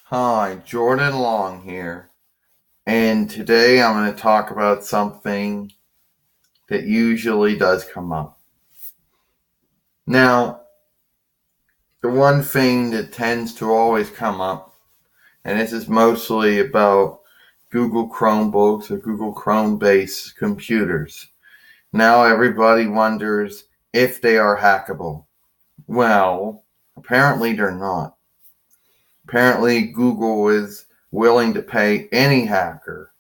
Hi, Jordan Long here, and today I'm going to talk about something that usually does come up. Now, the one thing that tends to always come up, and this is mostly about Google Chromebooks or Google Chrome based computers. Now, everybody wonders if they are hackable. Well, apparently they're not. Apparently, Google is willing to pay any hacker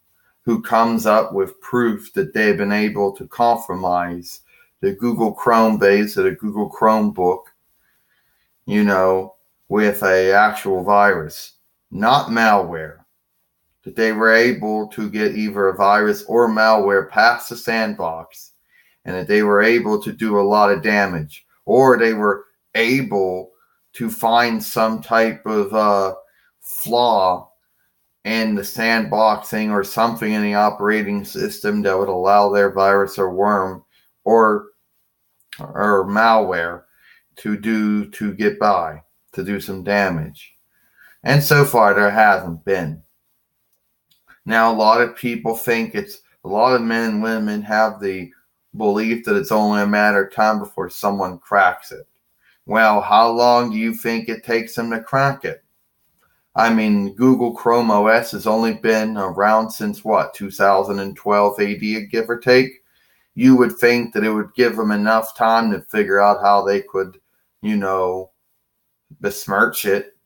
who comes up with proof that they've been able to compromise the Google Chrome base or the Google Chromebook, you know, with a actual virus, not malware. That they were able to get either a virus or malware past the sandbox, and that they were able to do a lot of damage, or they were able to find some type of flaw in the sandboxing or something in the operating system that would allow their virus or worm or malware to get by, to do some damage. And so far there hasn't been. Now a lot of people think a lot of men and women have the belief that it's only a matter of time before someone cracks it. Well, how long do you think it takes them to crack it? I mean, Google Chrome OS has only been around since what, 2012 AD, give or take? You would think that it would give them enough time to figure out how they could, besmirch it.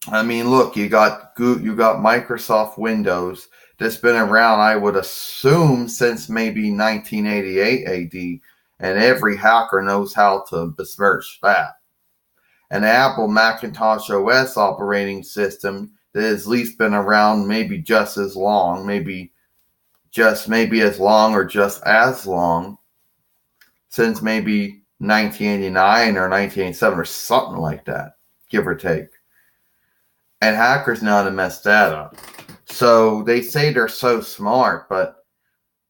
I mean, look, you got Microsoft Windows that's been around, I would assume, since maybe 1988 AD, and every hacker knows how to besmirch that. An Apple Macintosh OS operating system that has at least been around maybe just as long, maybe as long or just as long, since maybe 1989 or 1987 or something like that, give or take. And hackers know how to mess that up. So they say they're so smart, but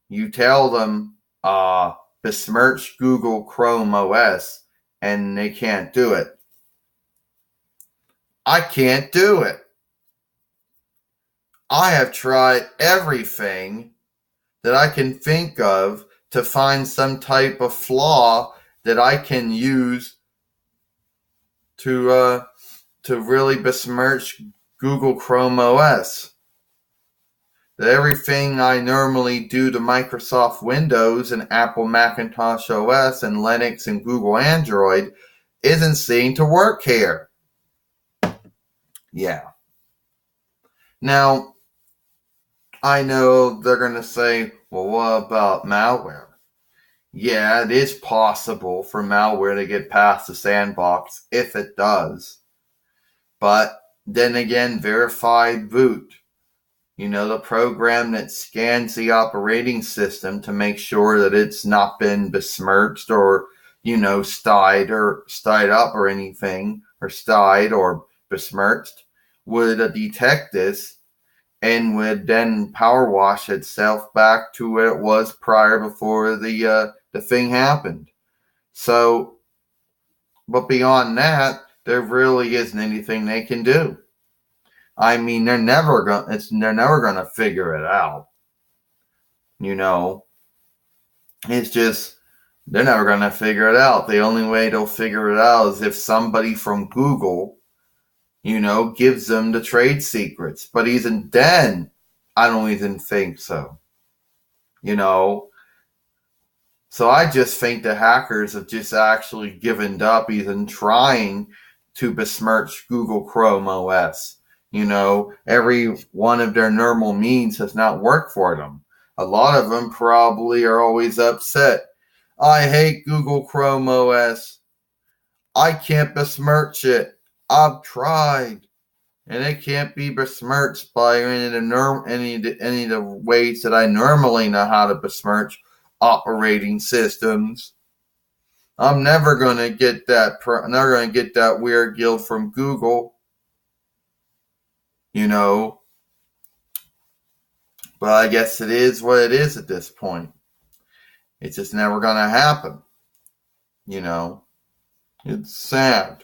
you tell them besmirch Google Chrome OS and they can't do it. I can't do it. I have tried everything that I can think of to find some type of flaw that I can use to really besmirch Google Chrome OS. That everything I normally do to Microsoft Windows and Apple Macintosh OS and Linux and Google Android isn't seen to work here. Yeah. Now, I know they're going to say, well, what about malware? Yeah, it is possible for malware to get past the sandbox if it does. But then again, verified boot. The program that scans the operating system to make sure that it's not been besmirched or, styed up or anything, or styed or besmirched, would detect this and would then power wash itself back to where it was prior before the thing happened. So, but beyond that, there really isn't anything they can do. I mean, they're never gonna figure it out. It's just they're never gonna figure it out. The only way they'll figure it out is if somebody from Google, gives them the trade secrets. But even then, I don't even think so. So I just think the hackers have just actually given up even trying to besmirch Google Chrome OS. Every one of their normal means has not worked for them. A lot of them probably are always upset. I hate Google Chrome OS. I can't besmirch it. I've tried. And it can't be besmirched by any of the ways that I normally know how to besmirch operating systems. I'm never gonna get that weird guild from Google. But I guess it is what it is at this point. It's just never gonna happen. It's sad.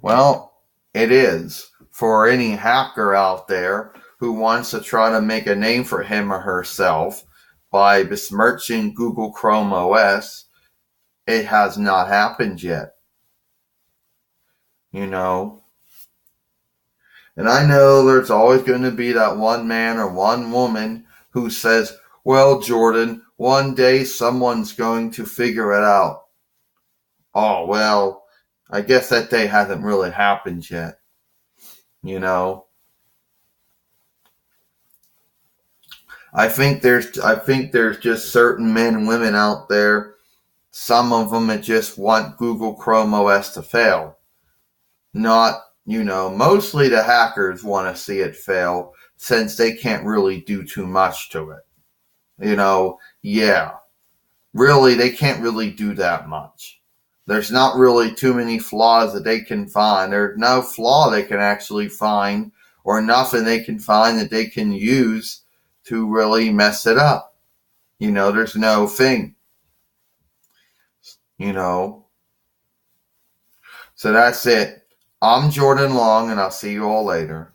Well, It is for any hacker out there who wants to try to make a name for him or herself by besmirching Google Chrome OS. It has not happened yet. You know? And I know there's always going to be that one man or one woman who says, well, Jordan, one day someone's going to figure it out. Oh, well, I guess that day hasn't really happened yet. You know? I think there's just certain men and women out there, some of them that just want Google Chrome OS to fail. Not, mostly the hackers want to see it fail since they can't really do too much to it. Yeah, really, they can't really do that much. There's not really too many flaws that they can find. There's no flaw they can actually find or nothing they can find that they can use to really mess it up. There's no thing. So that's it. I'm Jordan Long, and I'll see you all later.